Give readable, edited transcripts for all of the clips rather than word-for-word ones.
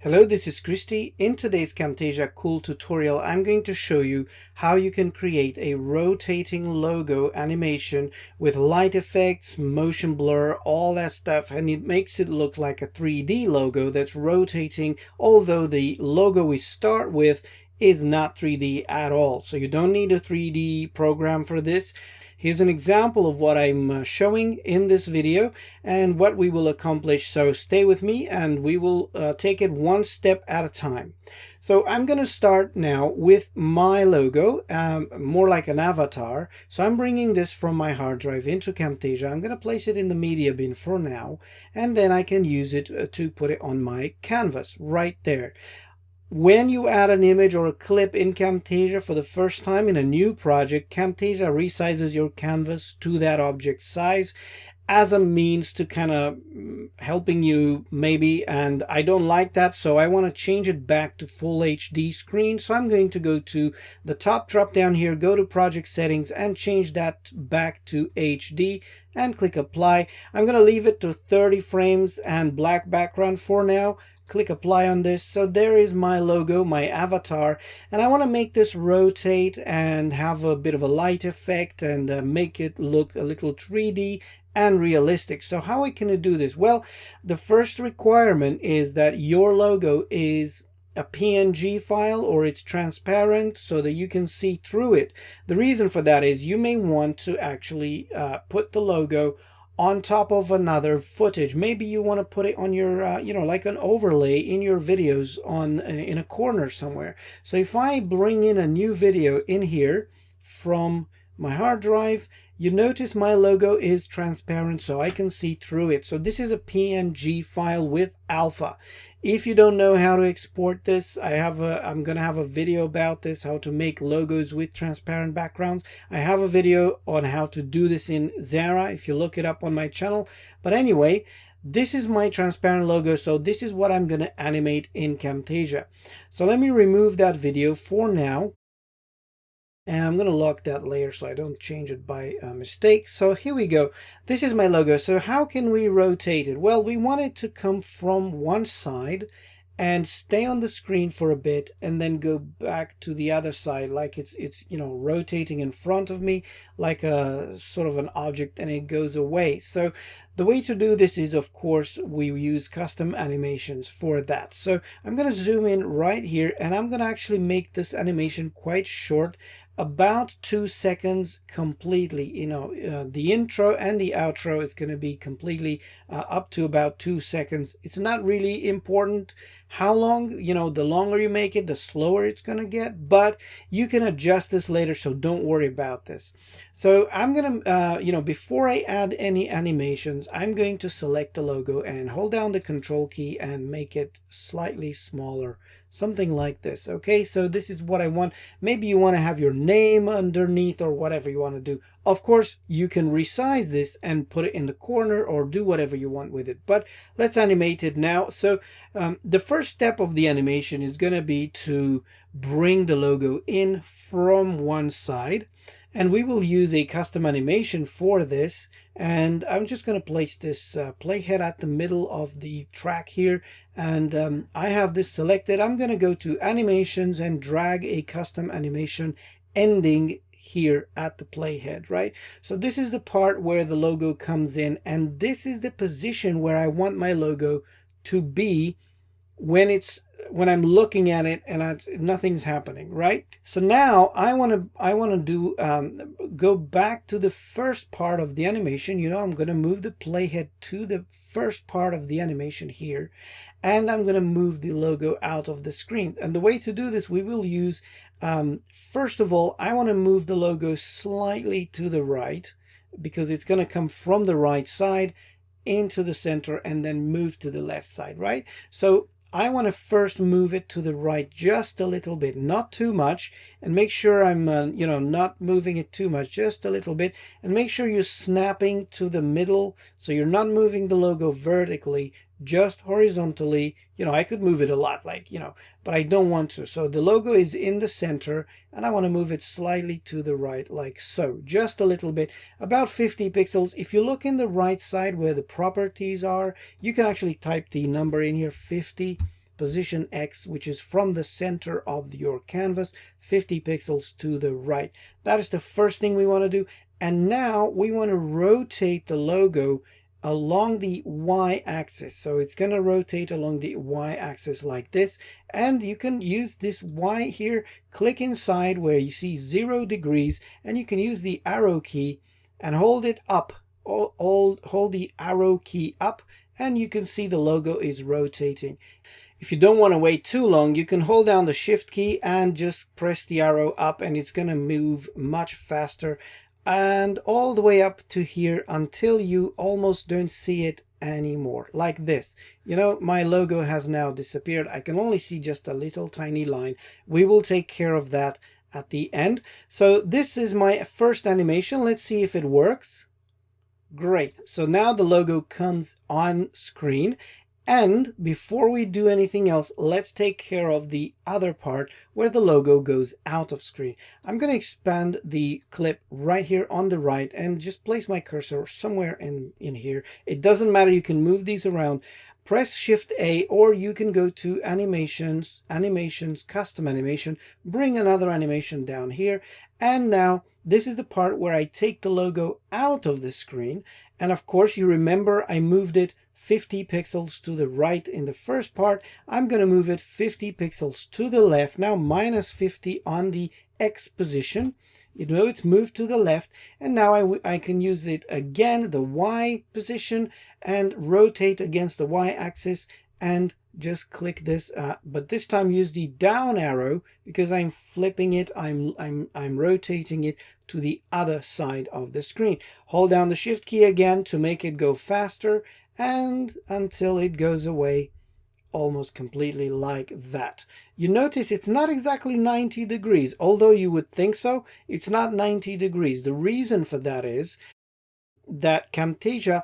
Hello, this is Christy. In today's Camtasia Cool tutorial, I'm going to show you how you can create a rotating logo animation with light effects, motion blur, all that stuff, and it makes it look like a 3D logo that's rotating, although the logo we start with is not 3D at all. So you don't need a 3D program for this. Here's an example of what I'm showing in this video and what we will accomplish. So stay with me and we will take it one step at a time. So I'm going to start now with my logo, more like an avatar. So I'm bringing this from my hard drive into Camtasia. I'm going to place it in the media bin for now, and then I can use it to put it on my canvas right there. When you add an image or a clip in Camtasia for the first time in a new project, Camtasia resizes your canvas to that object size as a means to kind of helping you maybe, and I don't like that, so I want to change it back to full HD screen. So I'm going to go to the top drop down here, go to project settings and change that back to HD and click apply. I'm going to leave it to 30 frames and black background for now. Click apply on this. So there is my logo, my avatar, and I want to make this rotate and have a bit of a light effect and make it look a little 3D and realistic. So how can I do this? Well, the first requirement is that your logo is a PNG file or it's transparent so that you can see through it. The reason for that is you may want to actually put the logo on top of another footage. Maybe you want to put it on your like an overlay in your videos on in a corner somewhere. So if I bring in a new video in here from my hard drive, you notice my logo is transparent so I can see through it. So this is a PNG file with alpha. If you don't know how to export this, I'm going to have a video about this, how to make logos with transparent backgrounds. I have a video on how to do this in Zara if you look it up on my channel. But anyway, this is my transparent logo, so this is what I'm going to animate in Camtasia. So let me remove that video for now. And I'm going to lock that layer so I don't change it by mistake. So here we go. This is my logo. So how can we rotate it? Well, we want it to come from one side and stay on the screen for a bit and then go back to the other side like it's rotating in front of me like a sort of an object, and it goes away. So the way to do this is, of course, we use custom animations for that. So I'm going to zoom in right here and I'm going to actually make this animation quite short, about 2 seconds completely. The intro and the outro is going to be completely up to about 2 seconds. It's not really important how long, the longer you make it, the slower it's going to get, but you can adjust this later, so don't worry about this. So I'm going to, before I add any animations, I'm going to select the logo and hold down the control key and make it slightly smaller. Something like this. Okay, so this is what I want. Maybe you want to have your name underneath or whatever you want to do. Of course, you can resize this and put it in the corner or do whatever you want with it. But let's animate it now. So the first step of the animation is going to be to bring the logo in from one side. And we will use a custom animation for this. And I'm just going to place this playhead at the middle of the track here. And I have this selected. I'm going to go to animations and drag a custom animation ending here at the playhead, right? So this is the part where the logo comes in, and this is the position where I want my logo to be when I'm looking at it and nothing's happening, right? So now I want to do go back to the first part of the animation. I'm going to move the playhead to the first part of the animation here, and I'm going to move the logo out of the screen. And the way to do this, we will use first of all, I want to move the logo slightly to the right because it's going to come from the right side into the center and then move to the left side, right? So I want to first move it to the right just a little bit, not too much, and make sure I'm not moving it too much, just a little bit, and make sure you're snapping to the middle so you're not moving the logo vertically, just horizontally. I could move it a lot, but I don't want to. So the logo is in the center and I want to move it slightly to the right, like so, just a little bit, about 50 pixels. If you look in the right side where the properties are, you can actually type the number in here, 50. position X, which is from the center of your canvas, 50 pixels to the right. That is the first thing we want to do. And now we want to rotate the logo along the y-axis. So it's going to rotate along the y-axis like this, and you can use this Y here, click inside where you see 0 degrees, and you can use the arrow key and hold it up, hold the arrow key up, and you can see the logo is rotating. If you don't want to wait too long, you can hold down the shift key and just press the arrow up, and it's going to move much faster, and all the way up to here until you almost don't see it anymore, like this. You know, my logo has now disappeared. I can only see just a little tiny line. We will take care of that at the end. So this is my first animation. Let's see if it works. Great. So now the logo comes on screen. And before we do anything else, let's take care of the other part where the logo goes out of screen. I'm going to expand the clip right here on the right and just place my cursor somewhere in here. It doesn't matter. You can move these around. Press Shift A, or you can go to animations, custom animation, bring another animation down here. And now this is the part where I take the logo out of the screen. And of course, you remember I moved it 50 pixels to the right in the first part. I'm going to move it 50 pixels to the left. Now minus 50 on the X position. You know, it's moved to the left. And now I can use it again, the Y position, and rotate against the Y axis and just click this, but this time use the down arrow because I'm flipping it. I'm rotating it to the other side of the screen. Hold down the shift key again to make it go faster, and until it goes away almost completely like that. You notice it's not exactly 90 degrees, although you would think so. It's not 90 degrees. The reason for that is that Camtasia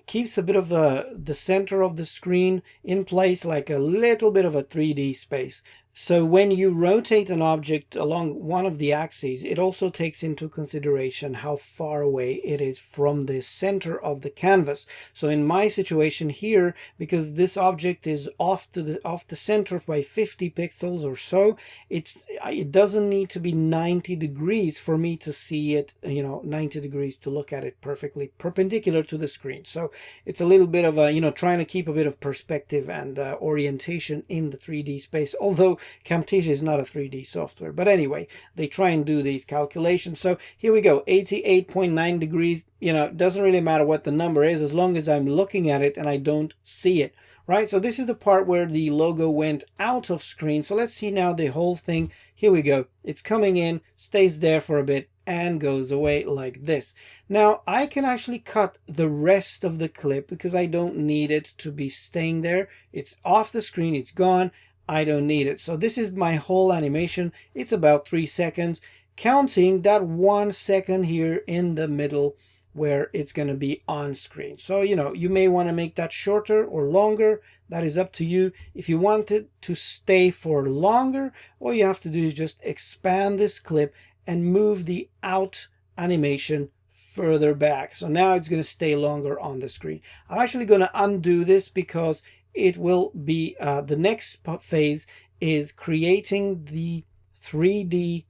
keeps a bit of the center of the screen in place, like a little bit of a 3D space. So when you rotate an object along one of the axes, it also takes into consideration how far away it is from the center of the canvas. So in my situation here, because this object is off the center by 50 pixels or so, it doesn't need to be 90 degrees for me to see it, 90 degrees to look at it perfectly perpendicular to the screen. So it's a little bit of a, trying to keep a bit of perspective and orientation in the 3D space, although Camtasia is not a 3D software. But anyway, they try and do these calculations. So here we go, 88.9 degrees. It doesn't really matter what the number is as long as I'm looking at it and I don't see it, right? So this is the part where the logo went out of screen. So let's see now the whole thing. Here we go. It's coming in, stays there for a bit, and goes away like this. Now I can actually cut the rest of the clip because I don't need it to be staying there. It's off the screen, it's gone. I don't need it. So this is my whole animation. It's about 3 seconds, counting that 1 second here in the middle where it's going to be on screen. So, you may want to make that shorter or longer. That is up to you. If you want it to stay for longer, all you have to do is just expand this clip and move the out animation further back. So now it's going to stay longer on the screen. I'm actually going to undo this because it will be the next phase is creating the 3D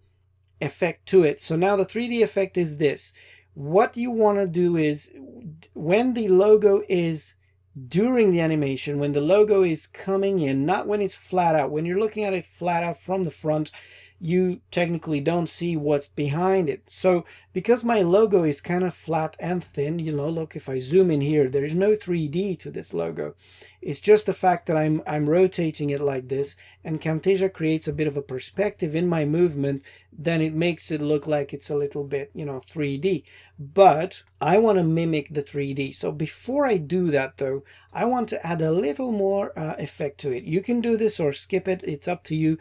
effect to it. So now the 3D effect is this. What you want to do is when the logo is during the animation, when the logo is coming in, not when it's flat out. When you're looking at it flat out from the front, you technically don't see what's behind it. So because my logo is kind of flat and thin, look, if I zoom in here, there's no 3D to this logo. It's just the fact that I'm rotating it like this, and Camtasia creates a bit of a perspective in my movement, then it makes it look like it's a little bit, 3D. But I want to mimic the 3D. So before I do that though, I want to add a little more effect to it. You can do this or skip it, it's up to you.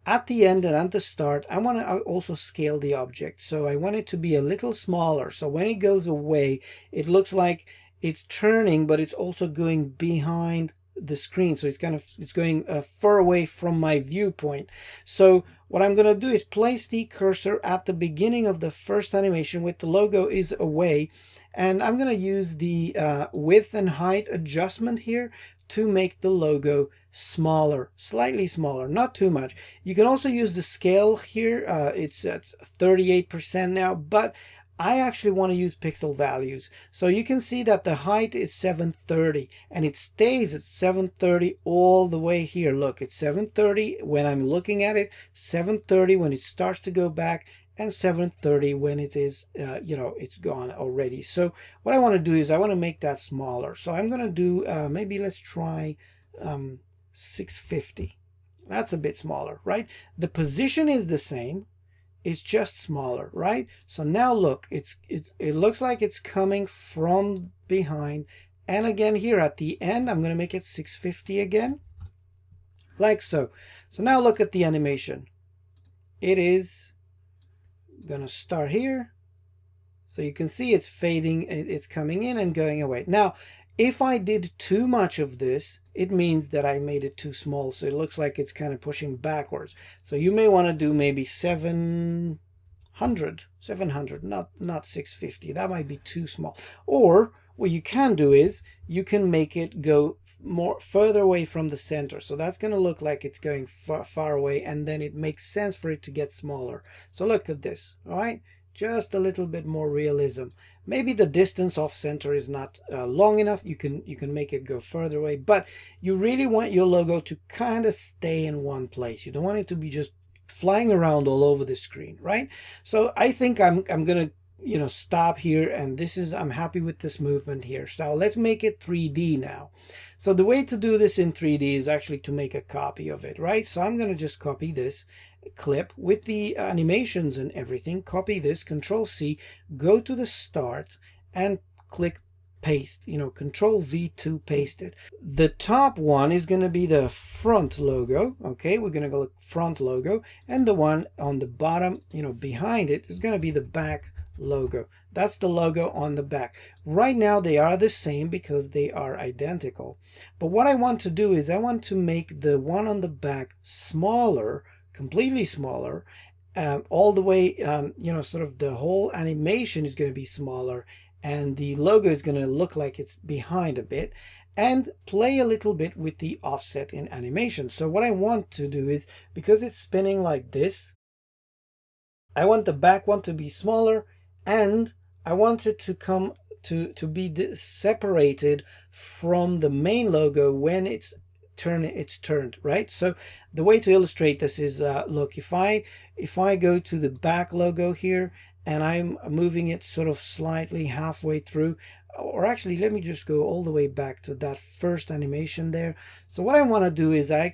At the end and at the start, I want to also scale the object. So I want it to be a little smaller. So when it goes away, it looks like it's turning, but it's also going behind the screen. So it's going far away from my viewpoint. So what I'm going to do is place the cursor at the beginning of the first animation with the logo is away. And I'm going to use the width and height adjustment here to make the logo smaller, slightly smaller, not too much. You can also use the scale here. It's at 38% now, but I actually want to use pixel values. So you can see that the height is 730 and it stays at 730 all the way here. Look, it's 730 when I'm looking at it, 730 when it starts to go back, and 730 when it is, it's gone already. So what I want to do is I want to make that smaller. So I'm going to do, maybe let's try 650. That's a bit smaller, right? The position is the same. It's just smaller, right? So now look, it looks like it's coming from behind. And again here at the end, I'm going to make it 650 again, like so. So now look at the animation. It is going to start here. So you can see it's fading, it's coming in and going away. Now, if I did too much of this, it means that I made it too small. So it looks like it's kind of pushing backwards. So you may want to do maybe 700, not 650. That might be too small. Or what you can do is you can make it go further away from the center. So that's going to look like it's going far away, and then it makes sense for it to get smaller. So look at this, all right? Just a little bit more realism. Maybe the distance off center is not long enough. You can make it go further away, but you really want your logo to kind of stay in one place. You don't want it to be just flying around all over the screen, right? So I think I'm gonna stop here, and I'm happy with this movement here. So let's make it 3D now. So the way to do this in 3D is actually to make a copy of it, right? So I'm gonna just copy this clip with the animations and everything, copy this, Control C, go to the start and click paste, Control V to paste it. The top one is going to be the front logo. Okay, we're going to go front logo, and the one on the bottom, behind it is going to be the back logo. That's the logo on the back. Right now they are the same because they are identical. But what I want to do is I want to make the one on the back smaller, completely smaller, all the way, sort of the whole animation is going to be smaller, and the logo is going to look like it's behind a bit, and play a little bit with the offset in animation. So what I want to do is, because it's spinning like this, I want the back one to be smaller, and I want it to come to be separated from the main logo when it's turned, right? So the way to illustrate this is, look, if I go to the back logo here and I'm moving it sort of slightly halfway through, or actually let me just go all the way back to that first animation there. So what I want to do is I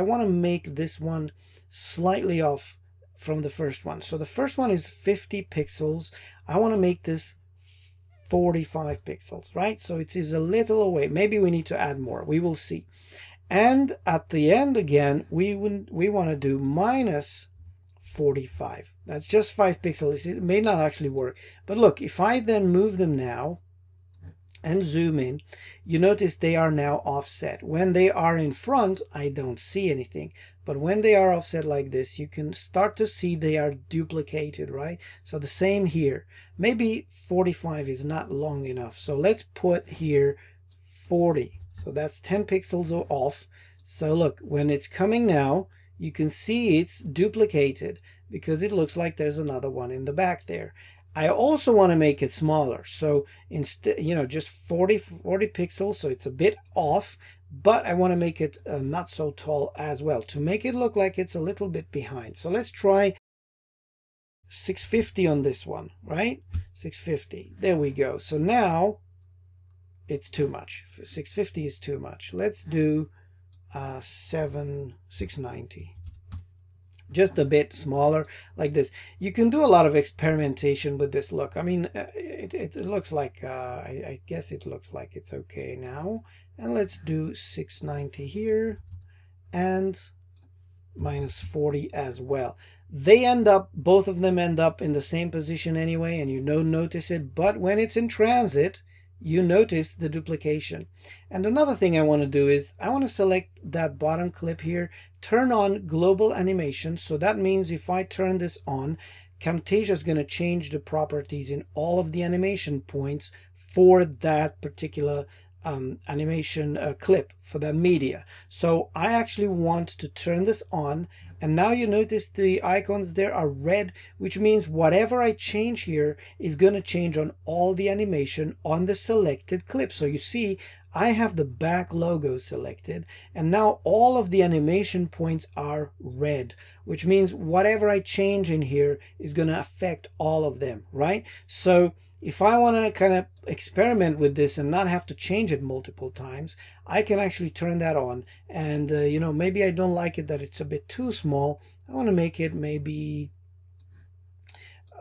want to make this one slightly off from the first one. So the first one is 50 pixels. I want to make this 45 pixels, right? So it is a little away. Maybe we need to add more. We will see. And at the end again, we want to do minus 45. That's just 5 pixels. It may not actually work. But look, if I then move them now and zoom in, you notice they are now offset. When they are in front, I don't see anything. But when they are offset like this, you can start to see they are duplicated, right? So the same here. Maybe 45 is not long enough. So let's put here 40. So that's 10 pixels off. So look, when it's coming now, you can see it's duplicated because it looks like there's another one in the back there. I also want to make it smaller. So instead, just 40 pixels. So it's a bit off, but I want to make it not so tall as well to make it look like it's a little bit behind. So let's try 650 on this one, right? 650. There we go. So now it's too much. 650 is too much. Let's do 690. Just a bit smaller like this. You can do a lot of experimentation with this look. I mean, it looks like, I guess it looks like it's okay now. And let's do 690 here and minus 40 as well. They end up, both of them end up in the same position anyway, and you don't notice it. But when it's in transit, you notice the duplication. And another thing I want to do is I want to select that bottom clip here, turn on global animation. So that means if I turn this on, Camtasia is going to change the properties in all of the animation points for that particular animation clip, for that media. So I actually want to turn this on, and now you notice the icons there are red, which means whatever I change here is going to change on all the animation on the selected clip. So you see I have the back logo selected, and now all of the animation points are red, which means whatever I change in here is going to affect all of them, right? So if I want to kind of experiment with this and not have to change it multiple times, I can actually turn that on. And you know, maybe I don't like it that it's a bit too small. I want to make it maybe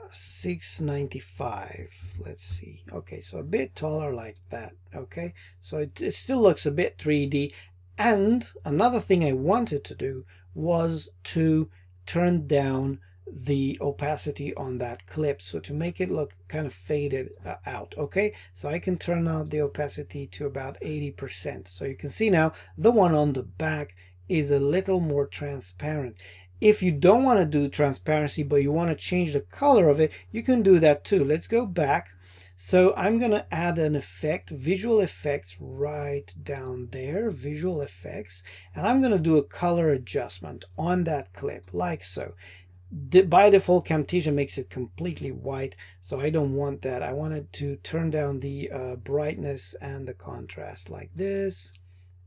695. Let's see. Okay, so a bit taller like that. Okay, so it still looks a bit 3D. And another thing I wanted to do was to turn down the opacity on that clip, so to make it look kind of faded out. Okay, so I can turn out the opacity to about 80%. So you can see now the one on the back is a little more transparent. If you don't want to do transparency but you want to change the color of it, you can do that too. Let's go back. So I'm going to add an effect, visual effects, right down there, visual effects, and I'm going to do a color adjustment on that clip like so. By default, Camtasia makes it completely white, so I don't want that. I wanted to turn down the brightness and the contrast like this,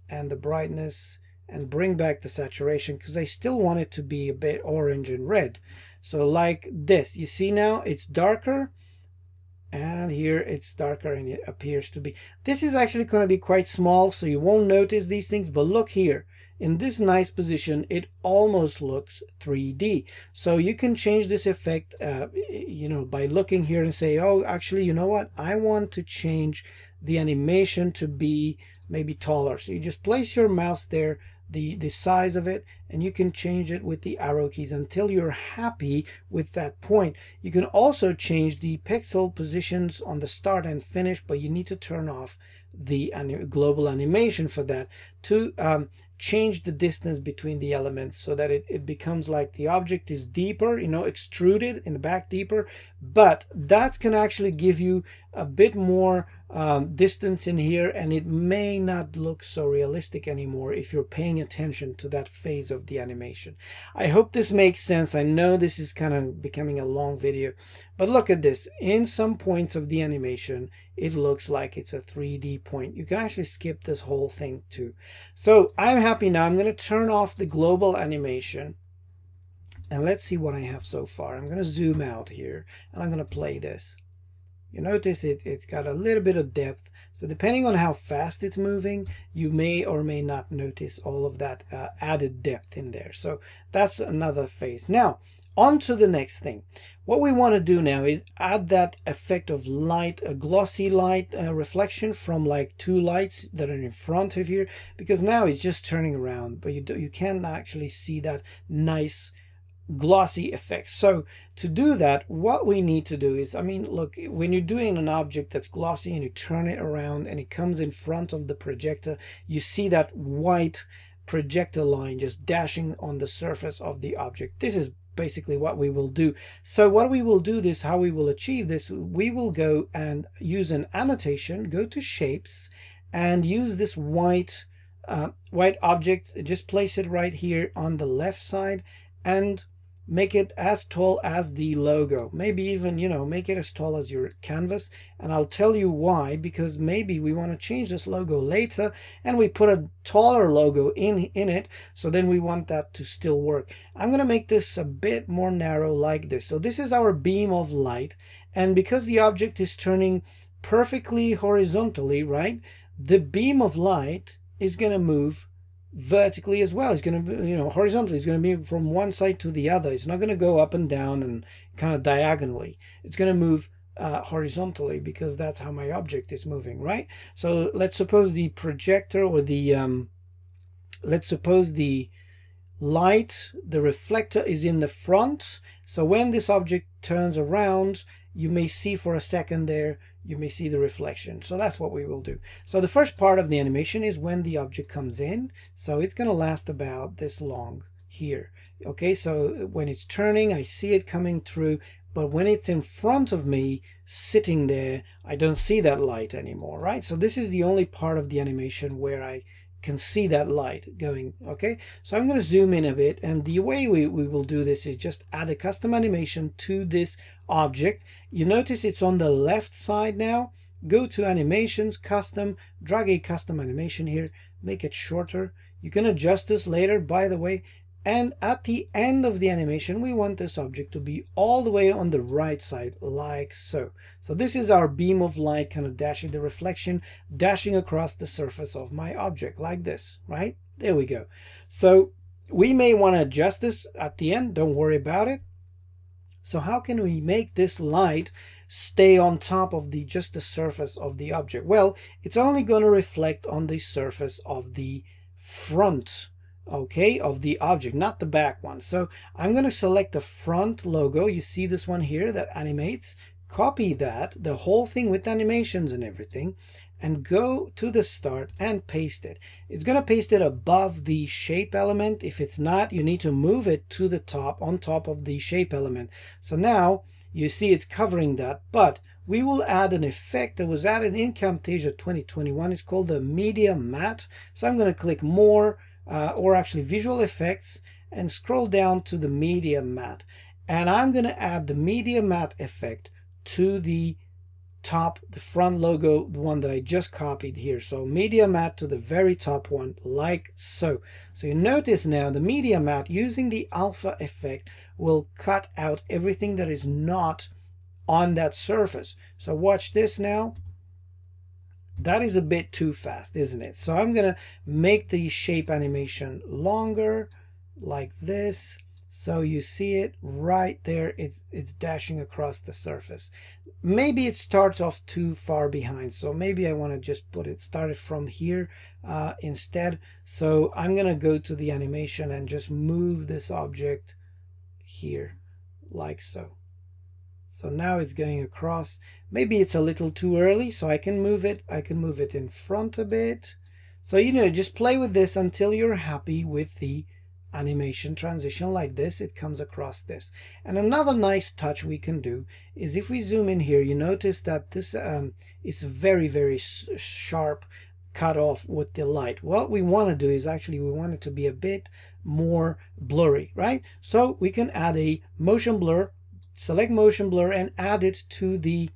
and the brightness, and bring back the saturation because I still want it to be a bit orange and red. So like this, you see now it's darker, and here it's darker, and it appears to be. This is actually going to be quite small, so you won't notice these things, but look here. In this nice position, it almost looks 3D. So you can change this effect, you know, by looking here and say, oh, actually, you know what? I want to change the animation to be maybe taller. So you just place your mouse there, the size of it, and you can change it with the arrow keys until you're happy with that point. You can also change the pixel positions on the start and finish, but you need to turn off the global animation for that to change the distance between the elements so that it becomes like the object is deeper, you know, extruded in the back deeper, but that's going to actually give you a bit more distance in here, and it may not look so realistic anymore if you're paying attention to that phase of the animation. I hope this makes sense. I know this is kind of becoming a long video, but look at this. In some points of the animation, it looks like it's a 3D point. You can actually skip this whole thing too. So I'm happy now. I'm going to turn off the global animation, and let's see what I have so far. I'm going to zoom out here, and I'm going to play this. You notice it's got a little bit of depth. So depending on how fast it's moving, you may or may not notice all of that added depth in there. So that's another phase. Now, on to the next thing. What we want to do now is add that effect of light, a glossy light reflection from like two lights that are in front of here, because now it's just turning around, but you can't actually see that nice glossy effects. So to do that, what we need to do is, I mean, look, when you're doing an object that's glossy and you turn it around and it comes in front of the projector, you see that white projector line just dashing on the surface of the object. This is basically what we will do. So what we will do this, how we will achieve this, we will go and use an annotation, go to shapes, and use this white object, just place it right here on the left side, and make it as tall as the logo, maybe even, you know, make it as tall as your canvas. And I'll tell you why, because maybe we want to change this logo later and we put a taller logo in it, so then we want that to still work. I'm going to make this a bit more narrow like this. So this is our beam of light, and because the object is turning perfectly horizontally, right, the beam of light is going to move vertically as well. It's going to be, you know, horizontally. It's going to be from one side to the other. It's not going to go up and down and kind of diagonally. It's going to move horizontally, because that's how my object is moving, right? So let's suppose the projector, or the let's suppose the light, the reflector is in the front. So when this object turns around, you may see for a second there, you may see the reflection. So that's what we will do. So the first part of the animation is when the object comes in. So it's going to last about this long here. Okay, so when it's turning, I see it coming through. but when it's in front of me sitting there, I don't see that light anymore, right? So this is the only part of the animation where I can see that light going. Okay, so I'm going to zoom in a bit, and the way we will do this is just add a custom animation to this object. You notice it's on the left side now. Go to animations, custom, drag a custom animation here, make it shorter. You can adjust this later, by the way. And at the end of the animation, we want this object to be all the way on the right side, like so. So this is our beam of light kind of dashing the reflection, dashing across the surface of my object, like this, right? There we go. So we may want to adjust this at the end, don't worry about it. So how can we make this light stay on top of just the surface of the object? Well, it's only going to reflect on the surface of the front, okay, of the object, not the back one. So I'm going to select the front logo. You see this one here that animates. Copy that, the whole thing with animations and everything, and go to the start and paste it. It's going to paste it above the shape element. If it's not, you need to move it to the top, on top of the shape element. So now you see it's covering that, but we will add an effect that was added in Camtasia 2021. It's called the Media Matte. So I'm going to click More, or actually Visual Effects, and scroll down to the Media Matte. And I'm going to add the Media Matte effect to the top, the front logo, the one that I just copied here. So Media Matte to the very top one, like so. So you notice now the Media Matte using the alpha effect will cut out everything that is not on that surface. So watch this now. That is a bit too fast, isn't it? So I'm gonna make the shape animation longer, like this. So you see it right there, it's dashing across the surface. Maybe it starts off too far behind, so maybe I want to just start it from here instead. So I'm gonna go to the animation and just move this object here, like so. So now it's going across. Maybe it's a little too early, so I can move it. I can move it in front a bit. So, you know, just play with this until you're happy with the animation transition like this. It comes across this. And another nice touch we can do is if we zoom in here, you notice that this is very, very sharp cut off with the light. What we want to do is actually we want it to be a bit more blurry, right? So we can add a motion blur. Select motion blur and add it to the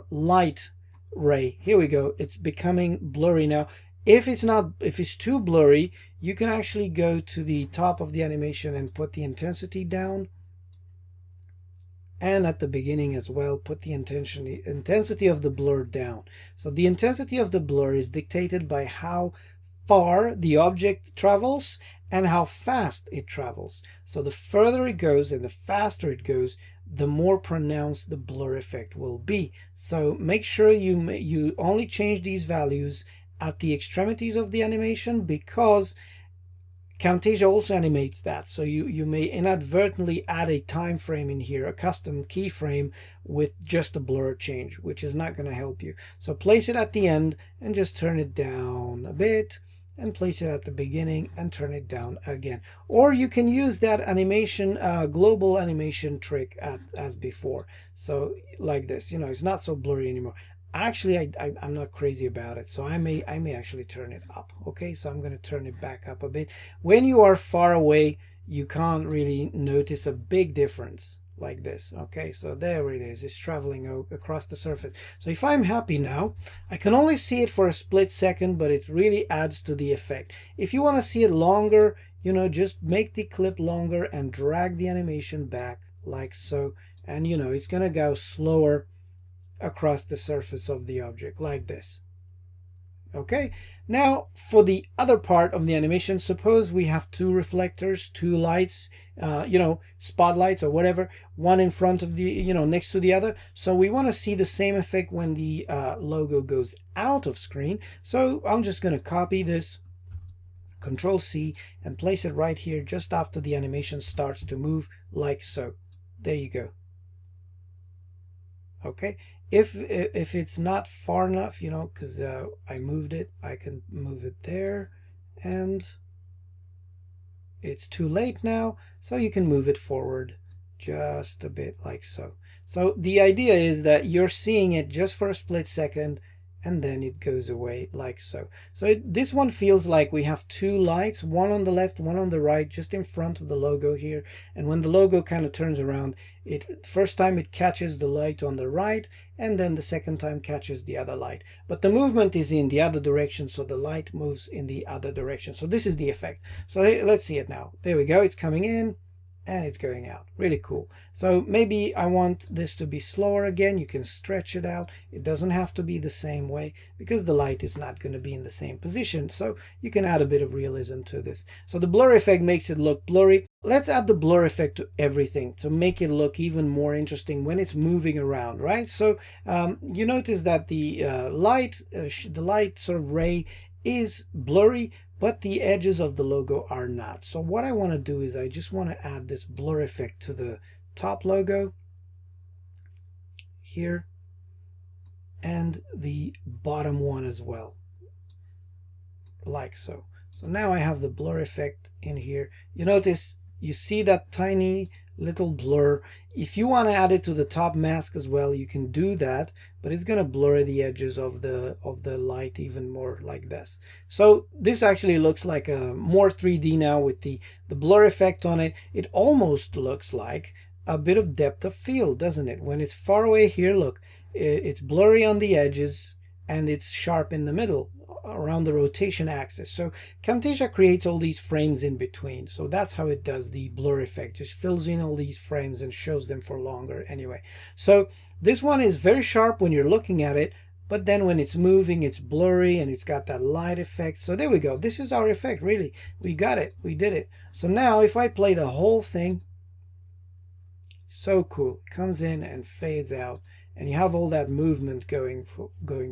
light ray. Here we go. It's becoming blurry now. If it's too blurry, you can actually go to the top of the animation and put the intensity down. And at the beginning as well, put the intensity of the blur down. So the intensity of the blur is dictated by how far the object travels and how fast it travels. So the further it goes and the faster it goes, the more pronounced the blur effect will be. So make sure you only change these values at the extremities of the animation, because Camtasia also animates that. So you may inadvertently add a time frame in here, a custom keyframe with just a blur change, which is not going to help you. So place it at the end and just turn it down a bit, and place it at the beginning and turn it down again. Or you can use that animation, global animation trick as before. So like this, you know, it's not so blurry anymore. Actually, I'm not crazy about it, so I may actually turn it up. Okay, so I'm going to turn it back up a bit. When you are far away, you can't really notice a big difference like this. Okay, so there it is. It's traveling across the surface. So if I'm happy now, I can only see it for a split second, but it really adds to the effect. If you want to see it longer, you know, just make the clip longer and drag the animation back like so, and you know, it's going to go slower across the surface of the object like this. Okay, now for the other part of the animation, suppose we have two reflectors, two lights, you know, spotlights or whatever, one in front of the, you know, next to the other. So we want to see the same effect when the logo goes out of screen. So I'm just going to copy this, Control C, and place it right here just after the animation starts to move, like so. There you go. Okay, if it's not far enough, you know, because I moved it, I can move it there, and it's too late now, so you can move it forward just a bit like so. So the idea is that you're seeing it just for a split second, and then it goes away like so. So this one feels like we have two lights, one on the left, one on the right, just in front of the logo here. And when the logo kind of turns around, first time it catches the light on the right, and then the second time catches the other light. But the movement is in the other direction, so the light moves in the other direction. So this is the effect. So let's see it now. There we go. It's coming in and it's going out. Really cool. So maybe I want this to be slower again. You can stretch it out. It doesn't have to be the same way because the light is not going to be in the same position. So you can add a bit of realism to this. So the blur effect makes it look blurry. Let's add the blur effect to everything to make it look even more interesting when it's moving around, right? So you notice that the light sort of ray is blurry, but the edges of the logo are not. So what I want to do is I just want to add this blur effect to the top logo here and the bottom one as well, like so. So now I have the blur effect in here. You notice, you see that tiny little blur. If you want to add it to the top mask as well, you can do that, but it's going to blur the edges of the light even more like this. So this actually looks like a more 3D now with the blur effect on it. It almost looks like a bit of depth of field, doesn't it? When it's far away here, look, it's blurry on the edges and it's sharp in the middle around the rotation axis. So Camtasia creates all these frames in between. So that's how it does the blur effect. Just fills in all these frames and shows them for longer anyway. So this one is very sharp when you're looking at it, but then when it's moving, it's blurry and it's got that light effect. So there we go. This is our effect, really. We got it. We did it. So now if I play the whole thing, so cool. It comes in and fades out. And you have all that movement going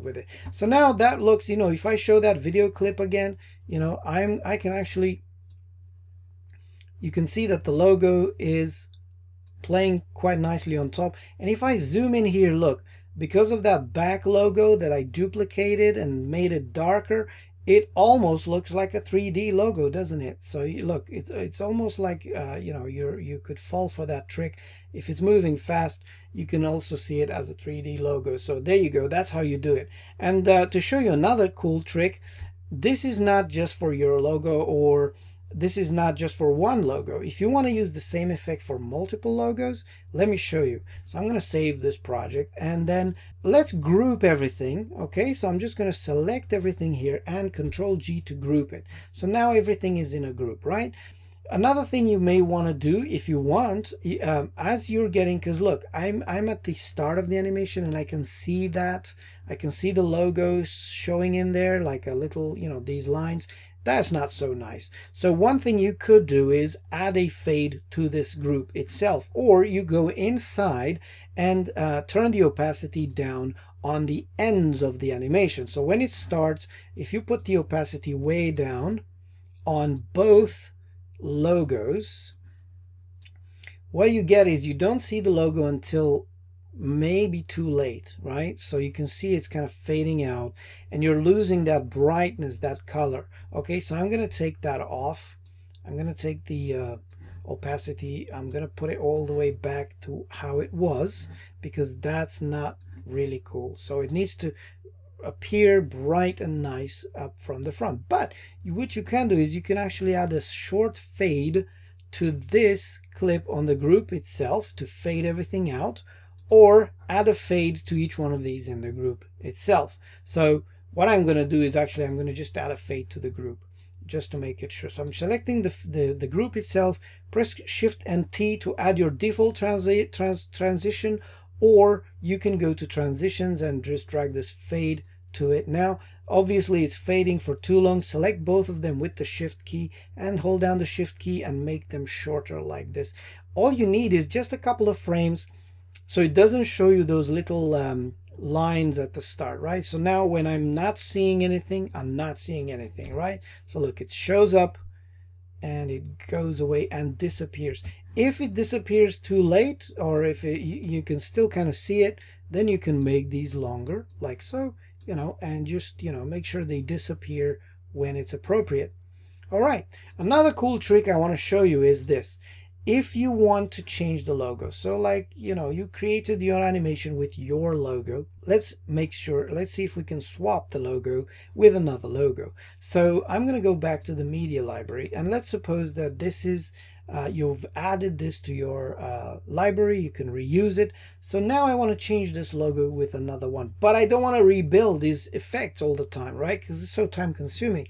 with it. So now that looks, you know, if I show that video clip again, you know, I can actually, you can see that the logo is playing quite nicely on top. And if I zoom in here, look, because of that back logo that I duplicated and made it darker, it almost looks like a 3D logo, doesn't it? So look, it's almost like you know, you could fall for that trick. If it's moving fast, you can also see it as a 3D logo. So there you go. That's how you do it. And to show you another cool trick, this is not just for your logo, or this is not just for one logo. If you want to use the same effect for multiple logos, let me show you. So I'm going to save this project and then let's group everything. Okay, so I'm just going to select everything here and Control G to group it. So now everything is in a group, right? Another thing you may want to do if you want, as you're getting, because look, I'm at the start of the animation and I can see that. I can see the logos showing in there like a little, you know, these lines. That's not so nice. So one thing you could do is add a fade to this group itself, or you go inside and turn the opacity down on the ends of the animation. So when it starts, if you put the opacity way down on both logos, what you get is you don't see the logo until maybe too late, right? So you can see it's kind of fading out and you're losing that brightness, that color. Okay, so I'm going to take that off. I'm going to take the opacity, I'm going to put it all the way back to how it was, because that's not really cool. So it needs to appear bright and nice up from the front. But what you can do is you can actually add a short fade to this clip on the group itself to fade everything out, or add a fade to each one of these in the group itself. So what I'm going to do is actually I'm going to just add a fade to the group just to make it sure. So I'm selecting the group itself, press Shift and T to add your default transition, or you can go to transitions and just drag this fade to it. Now obviously it's fading for too long. Select both of them with the Shift key and hold down the Shift key and make them shorter like this. All you need is just a couple of frames so it doesn't show you those little lines at the start, right? So now when I'm not seeing anything, I'm not seeing anything, right? So look, it shows up and it goes away and disappears. If it disappears too late, or if you can still kind of see it, then you can make these longer like so, you know, and just, you know, make sure they disappear when it's appropriate. All right, another cool trick I want to show you is this. if you want to change the logo, so like, you created your animation with your logo, let's see if we can swap the logo with another logo. So I'm going to go back to the media library, and let's suppose that this is you've added this to your library. You can reuse it. So now I want to change this logo with another one, but I don't want to rebuild these effects all the time, right? Because it's so time consuming.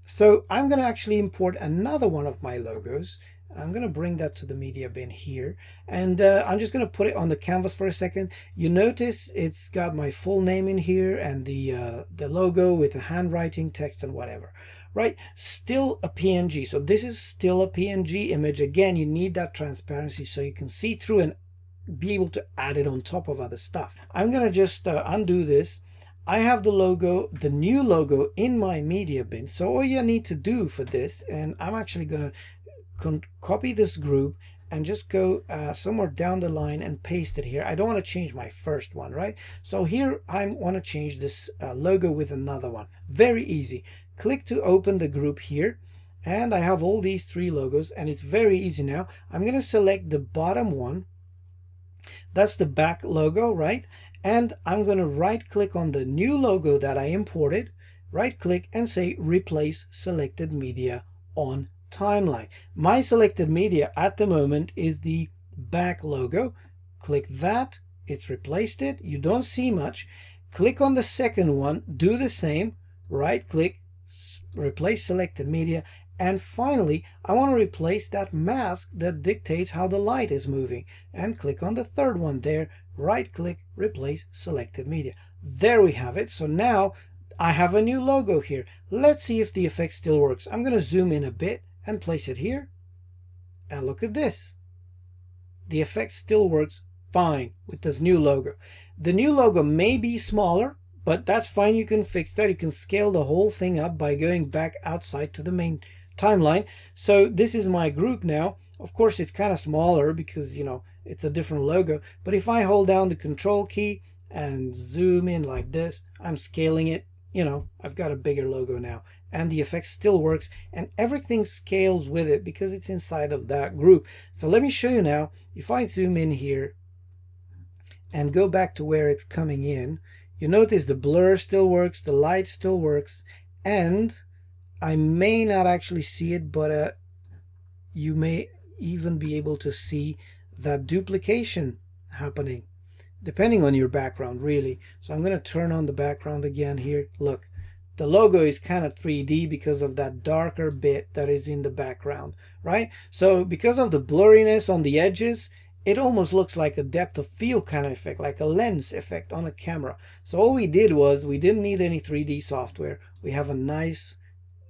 So I'm going to actually import another one of my logos. I'm going to bring that to the media bin here, and I'm just going to put it on the canvas for a second. You notice it's got my full name in here and the logo with the handwriting, text, and whatever. Right, still a PNG. So this is still a PNG image. Again, you need that transparency so you can see through and be able to add it on top of other stuff. I'm gonna just undo this. I have the logo, the new logo, in my media bin. So all you need to do for this, and I'm actually gonna copy this group and just go somewhere down the line and paste it here. I don't want to change my first one, right? So here I want to change this logo with another one. Very easy. Click to open the group here, and I have all these three logos, and it's very easy now. I'm going to select the bottom one. That's the back logo, right? And I'm going to right click on the new logo that I imported, right click and say replace selected media on timeline. My selected media at the moment is the back logo. Click that, it's replaced it. You don't see much. Click on the second one, do the same, right click, replace selected media, and finally I want to replace that mask that dictates how the light is moving, and click on the third one there, right click, replace selected media. There we have it. So now I have a new logo here. Let's see if the effect still works. I'm going to zoom in a bit and place it here, and look at this. The effect still works fine with this new logo. The new logo may be smaller, but that's fine. You can fix that. You can scale the whole thing up by going back outside to the main timeline. So this is my group now. Of course, it's kind of smaller because, it's a different logo. But if I hold down the control key and zoom in like this, I'm scaling it. I've got a bigger logo now, and the effect still works, and everything scales with it because it's inside of that group. So let me show you now. If I zoom in here and go back to where it's coming in, you notice the blur still works, the light still works, and I may not actually see it, but you may even be able to see that duplication happening, depending on your background, really. So I'm going to turn on the background again here. Look, the logo is kind of 3D because of that darker bit that is in the background, right? So because of the blurriness on the edges, it almost looks like a depth of field kind of effect, like a lens effect on a camera. So all we did was, we didn't need any 3D software. We have a nice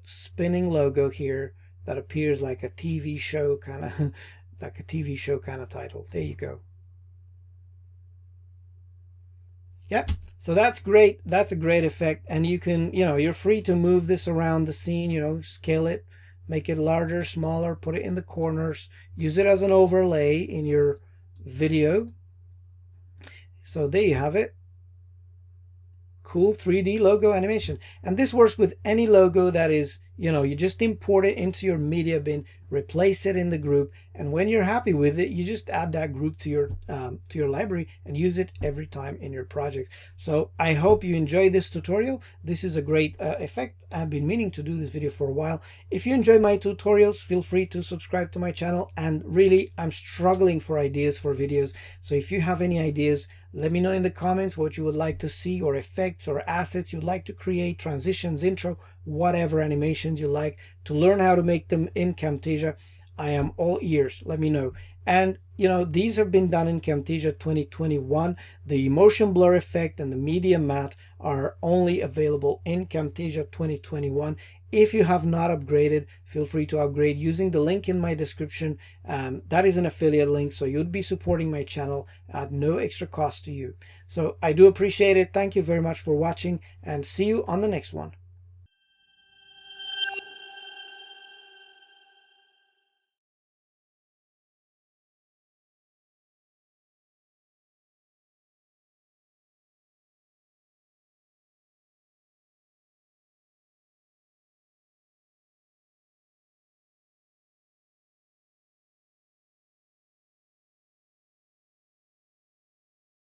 spinning logo here that appears like a TV show kind of like a TV show kind of title. There you go. Yep, so that's great. That's a great effect, and you can, you're free to move this around the scene, scale it, make it larger, smaller, put it in the corners, use it as an overlay in your video. So there you have it. Cool 3D logo animation. And this works with any logo that is, you just import it into your media bin, replace it in the group, and when you're happy with it, you just add that group to your library and use it every time in your project. So I hope you enjoyed this tutorial. This is a great effect. I've been meaning to do this video for a while. If you enjoy my tutorials, feel free to subscribe to my channel, and really I'm struggling for ideas for videos. So if you have any ideas, let me know in the comments what you would like to see, or effects or assets you'd like to create, transitions, intro, whatever animations you like, to learn how to make them in Camtasia. I am all ears. Let me know. And these have been done in Camtasia 2021. The motion blur effect and the media matte are only available in Camtasia 2021. If you have not upgraded, feel free to upgrade using the link in my description. That is an affiliate link, so you'd be supporting my channel at no extra cost to you. So I do appreciate it. Thank you very much for watching, and see you on the next one.